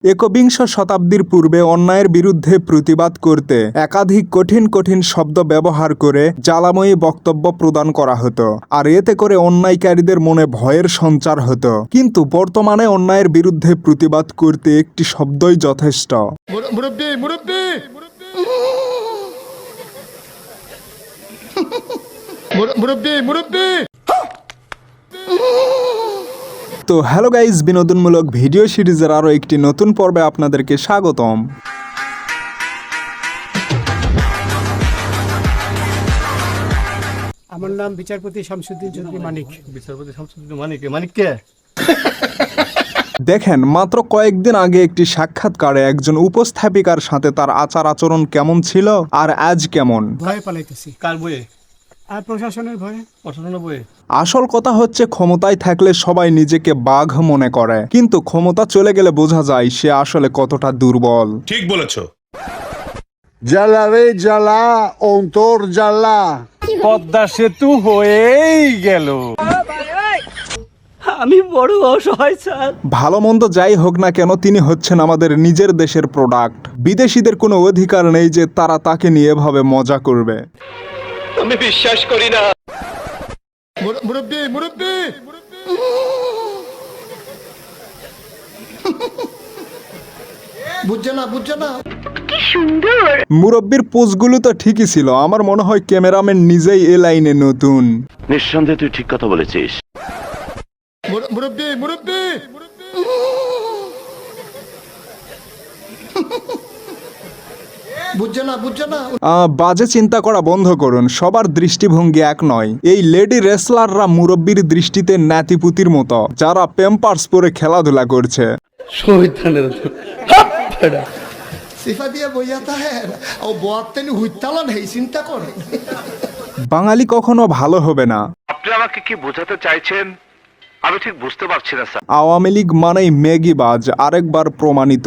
একবিংশ শতাব্দীর পূর্বে অন্যায়ের বিরুদ্ধে প্রতিবাদ করতে একাধিক কঠিন কঠিন শব্দ ব্যবহার করে জ্বালাময়ী বক্তব্য প্রদান করা হতো, আর এতে করে অন্যায়কারীদের মনে ভয়ের সঞ্চার হতো। কিন্তু বর্তমানে অন্যায়ের বিরুদ্ধে প্রতিবাদ করতে একটি শব্দই যথেষ্ট। তো হ্যালো গাইজ, বিনোদনমূলক ভিডিও সিরিজের আরও একটি নতুন পর্বে আপনাদেরকে স্বাগতম। আমার নাম বিচারপতি শামসুদ্দিন চৌধুরী মানিক। বিচারপতি শামসুদ্দিন মানিক কে? দেখেন, মাত্র কয়েকদিন আগে একটি সাক্ষাৎকারে একজন উপস্থাপিকার সাথে তার আচার আচরণ কেমন ছিল আর আজ কেমন। ভয়ে পালাইতেছি। কার বইয়ে? আর প্রশাসনের ভয়ে। প্রশাসনের বইয়ে? আসল কথা হচ্ছে, ক্ষমতায় থাকলে সবাই নিজেকে বাঘ মনে করে, কিন্তু ক্ষমতা চলে গেলে বোঝা যায় সে আসলে কতটা দুর্বল। ঠিক বলেছো। জ্বালা রে জ্বালা, অন্তর জ্বালা। পদ্মা সেতু হয়েই গেল। আমি বড় অসহায় স্যার। ভালো মন্দ যাই হোক না কেন, তিনি হচ্ছেন আমাদের নিজের দেশের প্রোডাক্ট। বিদেশিদের কোনো অধিকার নেই যে তারা তাকে নিয়ে এভাবে মজা করবে। আমি বিশ্বাস করি না। মুরব্বি বুঝছে না মুরব্বির পোজগুলো তো ঠিকই ছিল। আমার মনে হয় ক্যামেরাম্যান নিজেই এ লাইনে নতুন। নিঃসন্দেহে তুই ঠিক কথা বলেছিস। মুরব্বি বুঝছে না। বাজে চিন্তা করা বন্ধ করুন। সবার দৃষ্টিভঙ্গি এক নয়। এই লেডি রেসলাররা মুরব্বির দৃষ্টিতে নাতিপুতির মতো, যারা প্যাম্পার্স পরে খেলাধুলা করছে। সিফা দিয়ে বইয়াতা হ্যাঁ ও বোয়াতেনি হুইতালন হেই চিন্তা করে। বাঙালি কখনো ভালো হবে না। আপনি আমাকে কি বোঝাতে চাইছেন আমি ঠিক বুঝতে পারছি না স্যার। আওয়ামী লীগ মানেই মেগিবাজ, আরেকবার প্রমাণিত।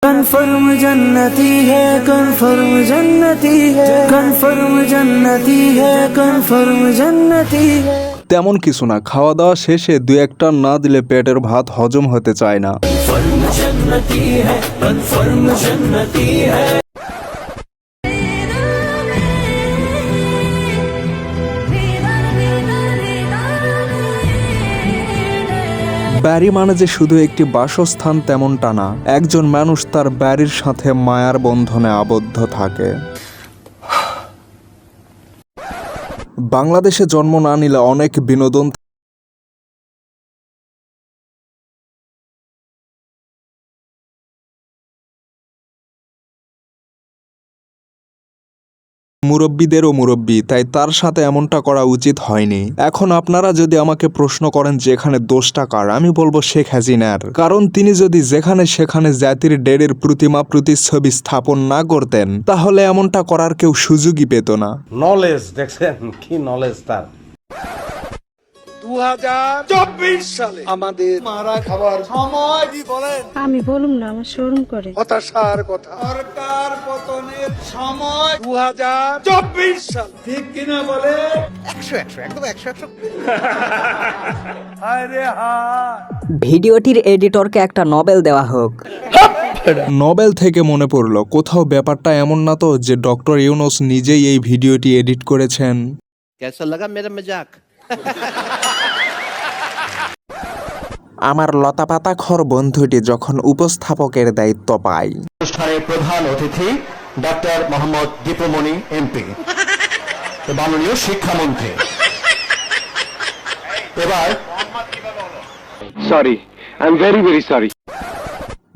कन्फर्म जन्नती है, कन्फर्म जन्नती है, कन्फर्म जन्नती है, कन्फर्म जन्नती है। তেমন কিছু না, খাওয়া দাওয়া শেষে দু একটা না দিলে পেটের ভাত হজম হতে চায় না। कन्फर्म जन्नती है, कन्फर्म जन्नती है। বাড়ি মানে যে শুধু একটি বাসস্থান তেমনটা না। একজন মানুষ তার বাড়ির সাথে মায়ার বন্ধনে আবদ্ধ থাকে। বাংলাদেশে জন্ম না নিলে অনেক বিনোদন মুরব্বীদেরও মুরব্বী, তাই তার সাথে এমনটা করা উচিত হয়নি। এখন আপনারা যদি আমাকে প্রশ্ন করেন যে এখানে দোষটা কার, আমি বলবো শেখ হাসিনার। কারণ তিনি যদি যেখানে সেখানে জাতির ডেরের প্রতিমা প্রতিচ্ছবি স্থাপন না করতেন, তাহলে এমনটা করার কেউ সুযোগই পেত না। নলেজ দেখছেন কি নলেজ তার। 2024 সালে আমাদের মারা খাবার সময় কি বলেন? আমি বলুম না, আমার শরম করে। হতাশার কথা। সরকার পতনের সময় 2024 সাল, ঠিক কিনা বলে? 100 একদম 100 আরে হ্যাঁ। ভিডিওটির এডিটরকে একটা নোবেল দেওয়া হোক। নোবেল থেকে মনে পড়লো, কোথাও ব্যাপারটা এমন না তো যে ডক্টর ইউনুস নিজেই এই ভিডিওটি এডিট করেছেন। कैसा लगा मेरा मजाक? আমার লতাপাতাখর বন্ধুটি যখন উপস্থাপকের দায়িত্ব পায়। অনুষ্ঠানের প্রধান অতিথি ডক্টর মোহাম্মদ দীপমণি এমপি, মাননীয় শিক্ষামন্ত্রী। এবার sorry, I am very very sorry.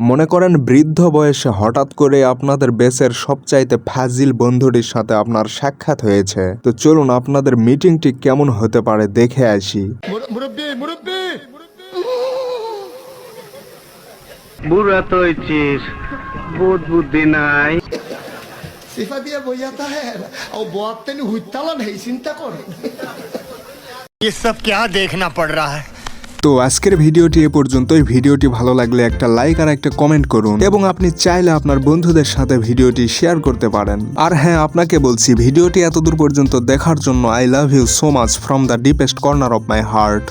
মনে করেন বৃদ্ধ বয়সে হঠাৎ করে আপনাদের বেসের সবচাইতে ফাজিল বন্ধুটির সাথে আপনার সাক্ষাৎ হয়েছে। তো চলুন আপনাদের মিটিংটি কেমন হতে পারে দেখে আসি। মুরব্বি বুড়া তো হইছিস, বোধ বুদ্ধি নাই। সিফা দিয়ে বইয়াতা হ্যাঁ ও বোয়াতেনি হুইতালন হেই চিন্তা করে। ये सब क्या देखना पड़ रहा है। তো আজকের ভিডিওটি এ পর্যন্তই। ভিডিওটি ভালো লাগলে একটা লাইক আর একটা কমেন্ট করুন, এবং আপনি চাইলে আপনার বন্ধুদের সাথে ভিডিওটি শেয়ার করতে পারেন। আর হ্যাঁ, আপনাকে বলছি, ভিডিওটি এতদূর পর্যন্ত দেখার জন্য I love you so much from the deepest corner of my heart.